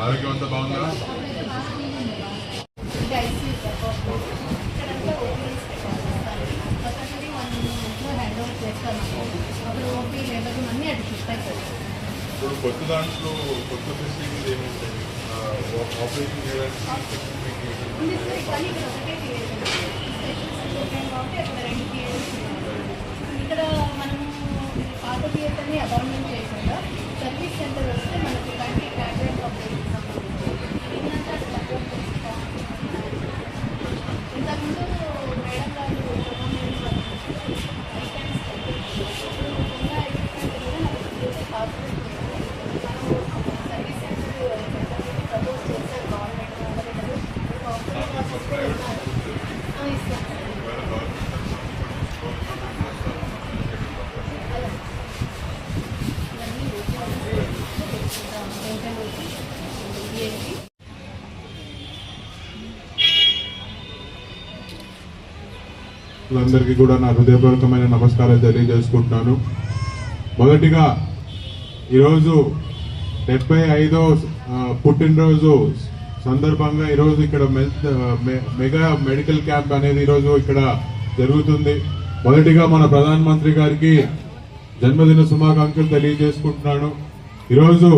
ఆరోగ్యం అంతా బాగుందా? ఇప్పుడు కొత్త దాంట్లో కొత్త ఫెసిలిటీస్ ఏముంటాయి? ఆపరేషన్ చేయడానికి ఇక్కడ మనము పాత థియేటర్ని అపాయింట్మెంట్ చేయకుండా సర్వీస్ సెంటర్ వస్తే మనకు కంటి ట్యాబ్లెట్ ఇంతకుముందు మేడం గారు సర్వీస్ సెంటర్ ప్రపోజ్ చేశారు గవర్నమెంట్. అందరికీ కూడా నా హృదయపూర్వకమైన నమస్కారాలు తెలియజేసుకుంటున్నాను. మొదటిగా ఈరోజు 75వ పుట్టినరోజు సందర్భంగా ఈరోజు ఇక్కడ మెగా మెడికల్ క్యాంప్ అనేది ఈరోజు ఇక్కడ జరుగుతుంది. మొదటిగా మన ప్రధానమంత్రి గారికి జన్మదిన శుభాకాంక్షలు తెలియజేసుకుంటున్నాను. ఈరోజు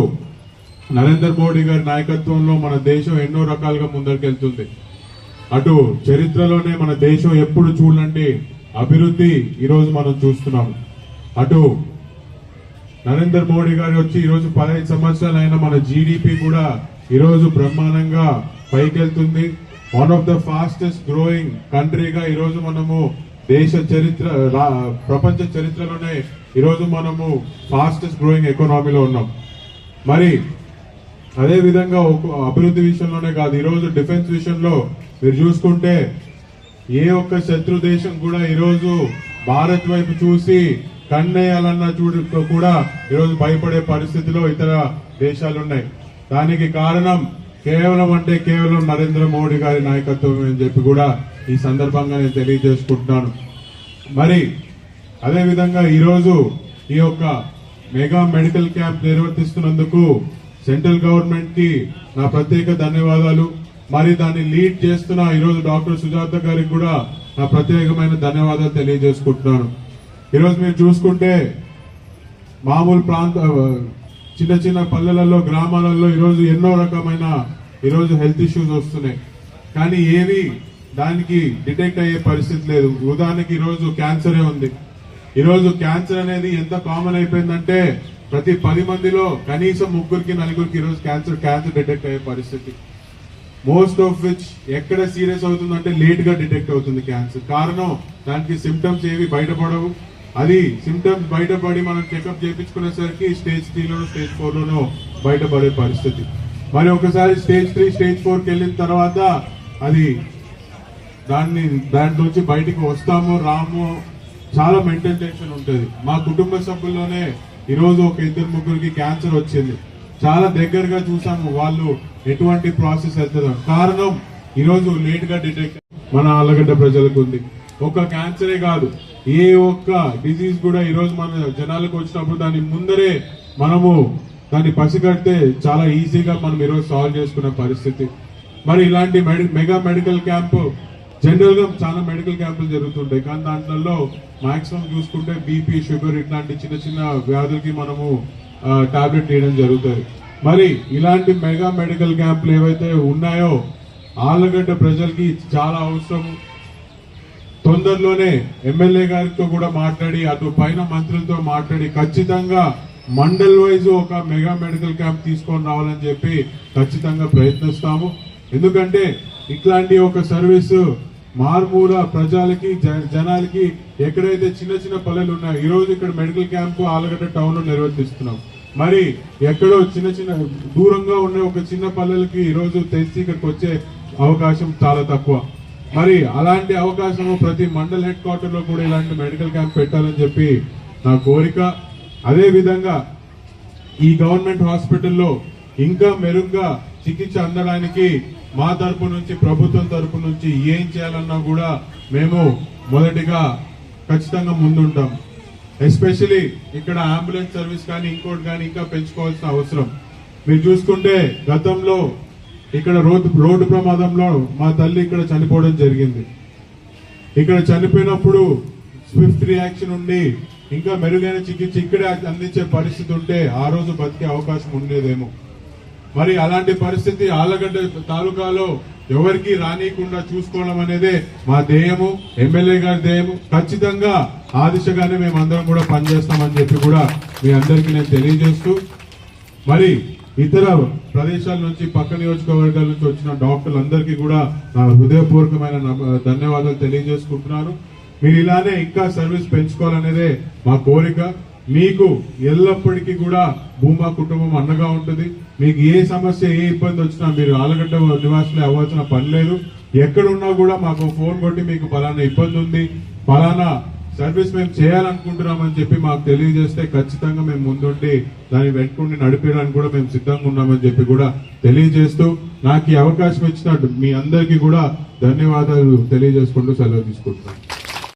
నరేంద్ర మోడీ గారి నాయకత్వంలో మన దేశం ఎన్నో రకాలుగా ముందరికెళ్తుంది. అటు చరిత్రలోనే మన దేశం ఎప్పుడు చూడండి అభివృద్ధి ఈరోజు మనం చూస్తున్నాము. అటు నరేంద్ర మోడీ గారు వచ్చి ఈరోజు 15 సంవత్సరాలైన మన జీడిపి కూడా ఈరోజు బ్రహ్మాండంగా పైకెళ్తుంది. One of the fastest growing కంట్రీగా ఈరోజు మనము దేశ చరిత్ర ప్రపంచ చరిత్రలోనే ఈరోజు మనము ఫాస్టెస్ట్ గ్రోయింగ్ ఎకానమీలో ఉన్నాం. మరి అదే విధంగా అభివృద్ధి విషయంలోనే కాదు, ఈరోజు డిఫెన్స్ విషయంలో మీరు చూసుకుంటే ఏ ఒక్క శత్రు దేశం కూడా ఈరోజు భారత్ వైపు చూసి కన్నేయాలన్న కూడా ఈరోజు భయపడే పరిస్థితిలో ఇతర దేశాలున్నాయి. దానికి కారణం కేవలం నరేంద్ర మోడీ గారి నాయకత్వం అని చెప్పి కూడా ఈ సందర్భంగా నేను తెలియజేసుకుంటున్నాను. మరి అదే విధంగా ఈరోజు ఈ యొక్క మెగా మెడికల్ క్యాంప్ నిర్వర్తిస్తున్నందుకు సెంట్రల్ గవర్నమెంట్ కి నా ప్రత్యేక ధన్యవాదాలు. మరి దాన్ని లీడ్ చేస్తున్న ఈరోజు డాక్టర్ సుజాత గారికి కూడా నా ప్రత్యేకమైన ధన్యవాదాలు తెలియజేసుకుంటున్నాను. ఈరోజు మీరు చూసుకుంటే మామూలు చిన్న చిన్న పల్లెలలో గ్రామాలలో ఈరోజు ఎన్నో రకమైన ఈరోజు హెల్త్ ఇష్యూస్ వస్తున్నాయి, కానీ ఏవి దానికి డిటెక్ట్ అయ్యే పరిస్థితి లేదు. ఉదాహరణకి ఈరోజు క్యాన్సరే ఉంది. ఈరోజు క్యాన్సర్ అనేది ఎంత కామన్ అయిపోయిందంటే ప్రతి 10 మందిలో కనీసం 3కి 4కి ఈరోజు క్యాన్సర్ డిటెక్ట్ అయ్యే పరిస్థితి. మోస్ట్ ఆఫ్ విచ్ ఎక్కడ సీరియస్ అవుతుందంటే లేట్ గా డిటెక్ట్ అవుతుంది క్యాన్సర్. కారణం దానికి సిమ్టమ్స్ ఏవి బయటపడవు. అది సిమ్టమ్స్ బయటపడి మనం చెకప్ చేయించుకునేసరికి స్టేజ్ 3లోనో స్టేజ్ 4లోనో బయటపడే పరిస్థితి. మరి ఒకసారి స్టేజ్ 3 స్టేజ్ 4కి వెళ్ళిన తర్వాత అది దాంట్లోంచి బయటికి వస్తామో రామో చాలా మెంటల్ టెన్షన్ ఉంటుంది. మా కుటుంబ సభ్యుల్లోనే ఈరోజు ఒక 2-3కి క్యాన్సర్ వచ్చింది. చాలా దగ్గరగా చూసాము వాళ్ళు ఎటువంటి ప్రాసెస్ వెళ్తుందో. కారణం ఈరోజు లేట్ గా డిటెక్ట్ మన ఆళ్లగడ్డ ప్రజలకు ఉంది. ఒక క్యాన్సరే కాదు, ఏ ఒక్క డిజీజ్ కూడా ఈరోజు మన జనాలకు వచ్చినప్పుడు దాని ముందరే మనము దాన్ని పసిగడితే చాలా ఈజీగా మనం ఈరోజు సాల్వ్ చేసుకునే పరిస్థితి. మరి ఇలాంటి మెగా మెడికల్ క్యాంపు జనరల్ గా చాలా మెడికల్ క్యాంపులు జరుగుతుంటాయి, కానీ దాంట్లో మాక్సిమం చూసుకుంటే బీపీ, షుగర్ ఇట్లాంటి చిన్న చిన్న వ్యాధులకి మనము టాబ్లెట్ వేయడం జరుగుతుంది. మరి ఇలాంటి మెగా మెడికల్ క్యాంపులు ఏవైతే ఉన్నాయో ఆళ్లగడ్డ ప్రజలకి చాలా అవసరం. తొందరలోనే ఎమ్మెల్యే గారితో కూడా మాట్లాడి అటు పైన మంత్రులతో మాట్లాడి ఖచ్చితంగా మండల్ వైజ్ ఒక మెగా మెడికల్ క్యాంప్ తీసుకొని రావాలని చెప్పి ఖచ్చితంగా ప్రయత్నిస్తాము. ఎందుకంటే ఇట్లాంటి ఒక సర్వీస్ మారుమూల ప్రజలకి జనాలకి ఎక్కడైతే చిన్న చిన్న పల్లెలు ఉన్నాయో ఈరోజు ఇక్కడ మెడికల్ క్యాంపు ఆళ్లగడ్డ టౌన్ లో నిర్వర్తిస్తున్నాం. మరి ఎక్కడో చిన్న చిన్న దూరంగా ఉన్న ఒక చిన్న పల్లెలకి ఈరోజు తెచ్చి ఇక్కడికి వచ్చే అవకాశం చాలా తక్కువ. మరి అలాంటి అవకాశము ప్రతి మండల్ హెడ్ క్వార్టర్ లో కూడా ఇలాంటి మెడికల్ క్యాంప్ పెట్టాలని చెప్పి నా కోరిక. అదే విధంగా ఈ గవర్నమెంట్ హాస్పిటల్లో ఇంకా మెరుగ్గా చికిత్స అందడానికి మా తరపు నుంచి, ప్రభుత్వం తరపు నుంచి ఏం చేయాలన్నా కూడా మేము మొదటిగా ఖచ్చితంగా ముందుంటాం. ఎస్పెషలీ ఇక్కడ అంబులెన్స్ సర్వీస్ కానీ ఇంకోటి కానీ ఇంకా పెంచుకోవాల్సిన అవసరం. మీరు చూసుకుంటే గతంలో ఇక్కడ రోడ్డు ప్రమాదంలో మా తల్లి ఇక్కడ చనిపోవడం జరిగింది. ఇక్కడ చనిపోయినప్పుడు స్విఫ్ట్ రియాక్షన్ ఉండి ఇంకా మెరుగైన చికిత్స ఇక్కడే అందించే పరిస్థితి ఉంటే ఆ రోజు బతికే అవకాశం ఉండేదేమో. మరి అలాంటి పరిస్థితి ఆళ్లగడ్డ తాలూకాలో ఎవరికి రానియకుండా చూసుకోవడం అనేదే మా ధ్యేయము, ఎమ్మెల్యే గారి ధ్యేయము. ఖచ్చితంగా ఆ దిశగానే మేమందరం కూడా పనిచేస్తామని చెప్పి కూడా మీ అందరికీ నేను తెలియజేస్తూ, మరి ఇతర ప్రదేశాల నుంచి, పక్క నియోజకవర్గాల నుంచి వచ్చిన డాక్టర్లందరికీ కూడా నా హృదయపూర్వకమైన ధన్యవాదాలు తెలియజేసుకుంటున్నాను. మీరు ఇలానే ఇంకా సర్వీస్ పెంచుకోవాలనేదే మా కోరిక. మీకు ఎల్లప్పటికీ కూడా భూమా కుటుంబం అండగా ఉంటుంది. మీకు ఏ సమస్య, ఏ ఇబ్బంది వచ్చినా మీరు ఆలగడ్డ నివాసులే అవ్వాల్సిన పని లేదు. ఎక్కడున్నా కూడా మాకు ఫోన్ కొట్టి మీకు పలానా ఇబ్బంది ఉంది, పలానా సర్వీస్ మేము చేయాలనుకుంటున్నామని చెప్పి మాకు తెలియజేస్తే ఖచ్చితంగా మేము ముందుండి దాన్ని వెంటనే నడిపేయడానికి కూడా మేము సిద్ధంగా ఉన్నామని చెప్పి కూడా తెలియజేస్తూ, నాకు ఈ అవకాశం ఇచ్చిన మీ అందరికీ కూడా ధన్యవాదాలు తెలియజేసుకుంటూ సెలవు తీసుకుంటున్నాను.